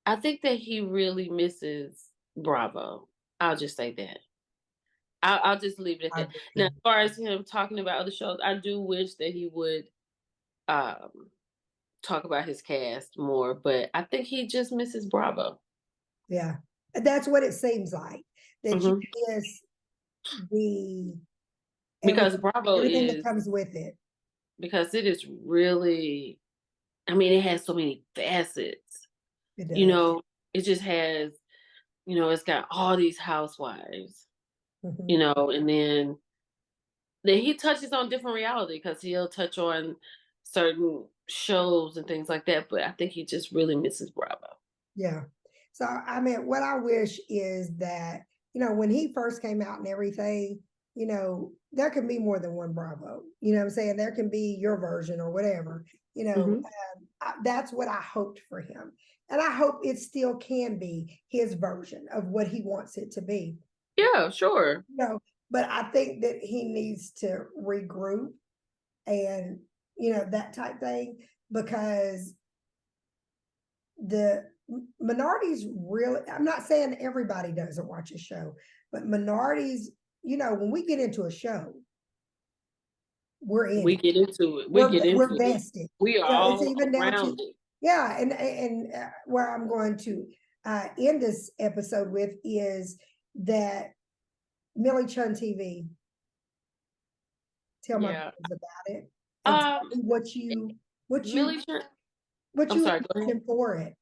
I think that he really misses Bravo. I'll just say that. I'll just leave it at that. Now, as far as him talking about other shows, I do wish that he would talk about his cast more, but I think he just misses Bravo. Yeah, that's what it seems like. That you miss because Bravo everything that comes with it. Because it is really, I mean, it has so many facets. It just has, it's got all these housewives, and then he touches on different reality because he'll touch on certain shows and things like that. But I think he just really misses Bravo. Yeah. So, I mean, what I wish is that, when he first came out and everything, there can be more than one Bravo. You know what I'm saying? There can be your version or whatever, that's what I hoped for him. And I hope it still can be his version of what he wants it to be. Yeah, sure. But I think that he needs to regroup and, that type thing, because the minorities really, I'm not saying everybody doesn't watch a show, but minorities, when we get into a show, we're in we it. Get into it. We're vested. We are all it's even down around to it. Yeah, and where I'm going to end this episode with is that Millichun TV. Tell my viewers about it. And tell me what you What I'm you sorry, go ahead. for it?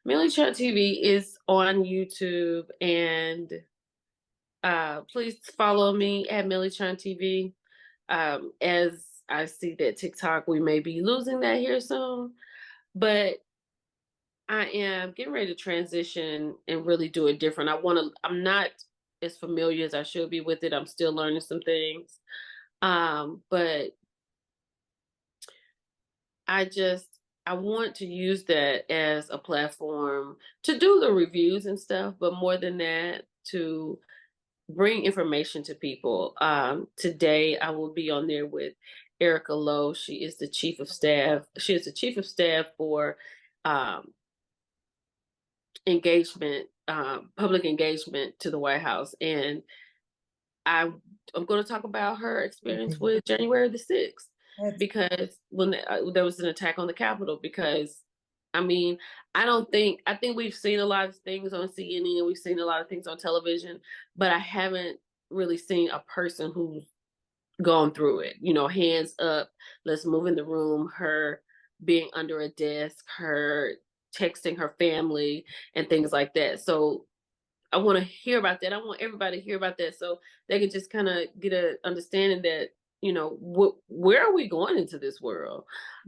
Millichun TV is on YouTube, and please follow me at Millichun TV. As I see that TikTok, we may be losing that here soon, but I am getting ready to transition and really do it different. I'm not as familiar as I should be with it. I'm still learning some things. But I want to use that as a platform to do the reviews and stuff, but more than that, to bring information to people. Today I will be on there with Erica Lowe. She is the chief of staff. She is the chief of staff for engagement, public engagement to the White House. And I'm going to talk about her experience with January the 6th, because when there was an attack on the Capitol, because I mean, I think we've seen a lot of things on CNN, and we've seen a lot of things on television, but I haven't really seen a person who's gone through it, hands up, let's move in the room, her being under a desk, her texting her family and things like that. So I want to hear about that. I want everybody to hear about that, so they can just kind of get a understanding that, where are we going into this world?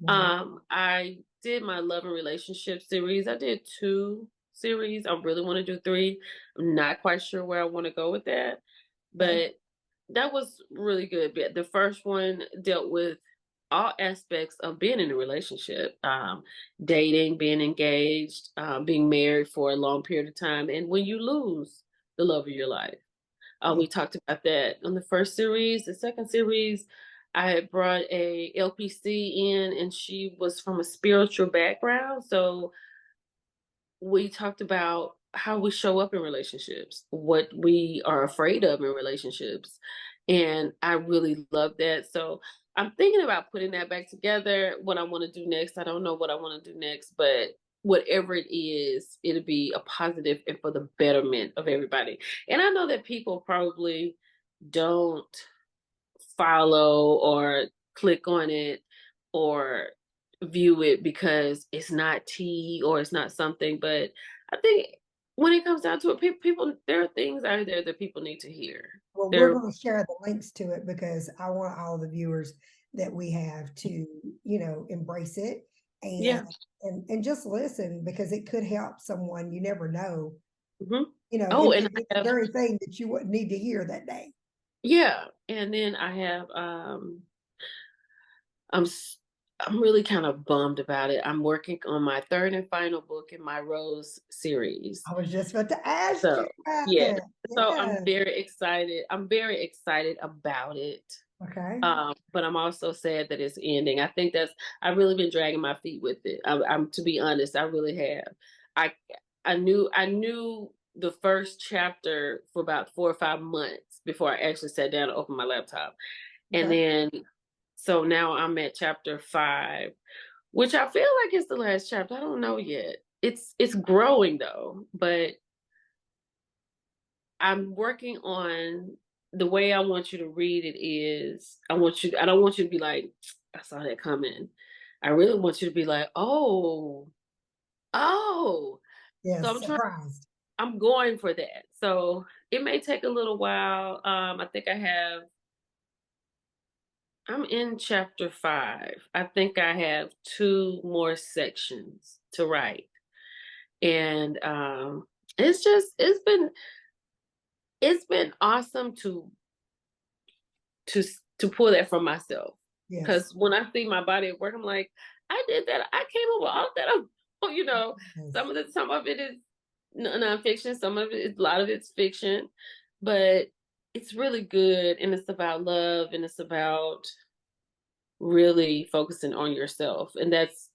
I did my love and relationship series. I did 2 series. I really want to do 3. I'm not quite sure where I want to go with that, but that was really good. The first one dealt with all aspects of being in a relationship, dating, being engaged, being married for a long period of time, and when you lose the love of your life. We talked about that on the first series. The second series, I had brought a LPC in, and she was from a spiritual background. So we talked about how we show up in relationships, what we are afraid of in relationships. And I really love that. So I'm thinking about putting that back together. What I want to do next, I don't know what I want to do next, but whatever it is, it'll be a positive and for the betterment of everybody. And I know that people probably don't follow or click on it or view it because it's not tea or it's not something, but I think when it comes down to it, people, there are things out there that people need to hear. Well, we're going to share the links to it, because I want all the viewers that we have to, embrace it and just listen, because it could help someone. You never know. Oh, and the very thing that you wouldn't need to hear that day. Yeah, and then I have I'm really kind of bummed about it. I'm working on my 3rd and final book in my Rose series. I was just about to ask you about that. So I'm very excited. I'm very excited about it. Okay. But I'm also sad that it's ending. I've really been dragging my feet with it. I'm to be honest, I really have. I knew the first chapter for about 4 or 5 months before I actually sat down and opened my laptop. And then, so now I'm at chapter 5, which I feel like is the last chapter. I don't know yet. It's growing though, but I'm working on the way I want you to read it is, I don't want you to be like, I saw that coming. I really want you to be like, oh. Yes, so surprised. I'm going for that. So it may take a little while. I think I'm in chapter 5. I think I have 2 more sections to write. And it's been awesome to pull that from myself. Because when I see my body at work, I'm like, I did that. I came up with all of that. Some of it is nonfiction, a lot of it's fiction, but it's really good, and it's about love, and it's about really focusing on yourself, and that's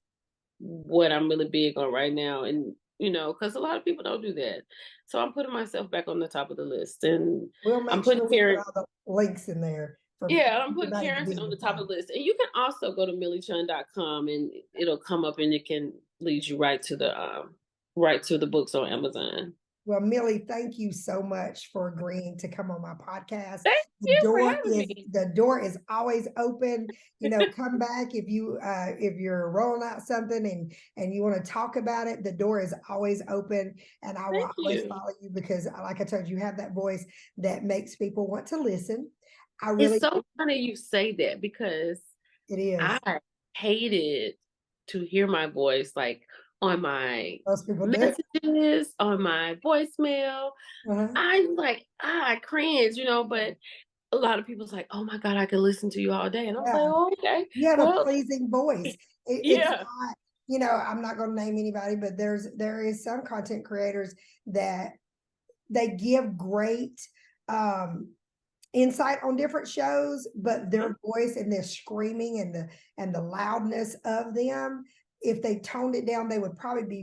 what I'm really big on right now. And because a lot of people don't do that, so I'm putting myself back on the top of the list, and I'm putting all the links in there. I'm putting Karen on the top of the list, and you can also go to millichun.com, and it'll come up, and it can lead you right to the books on Amazon. Well, Millie, thank you so much for agreeing to come on my podcast. Thank you for having me. The door is always open. Come back if you're rolling out something and you want to talk about it. The door is always open, and I will always follow you because, like I told you, you have that voice that makes people want to listen. It's so funny you say that because it is. I hated to hear my voice like on my messages, on my voicemail. I cringe, but a lot of people's like, oh my God, I could listen to you all day. And I was like, oh, okay. You have a pleasing voice. It's not, I'm not going to name anybody, but there is some content creators that they give great insight on different shows, but their voice and their screaming and the loudness of them, if they toned it down, they would probably be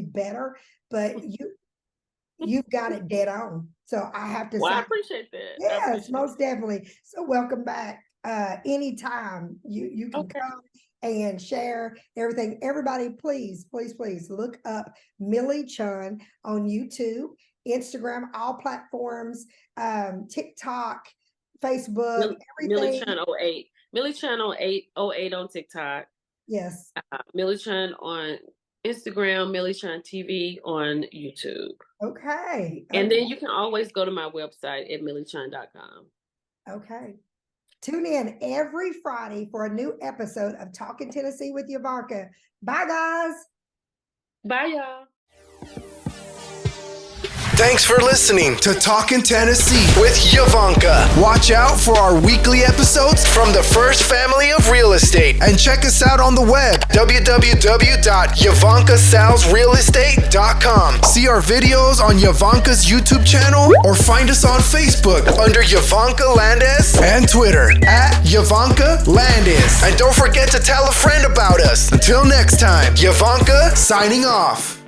better. But you've got it dead on. So I have to say, I appreciate that. Yes, most definitely. So welcome back. Anytime you can come and share everything. Everybody, please look up Millichun on YouTube, Instagram, all platforms, TikTok, Facebook, everything. Millichun 08 on TikTok. Yes. Millichun on Instagram, Millichun TV on YouTube. Okay. And then you can always go to my website at millichun.com. Okay. Tune in every Friday for a new episode of Talking Tennessee with Yvonnca. Bye, guys. Bye, y'all. Thanks for listening to Talkin' Tennessee with Yvonnca. Watch out for our weekly episodes from the First Family of Real Estate and check us out on the web, www.yvoncasalesrealestate.com. See our videos on Yvonca's YouTube channel or find us on Facebook under Yvonnca Landes and Twitter at Yvonnca Landes. And don't forget to tell a friend about us. Until next time, Yvonnca signing off.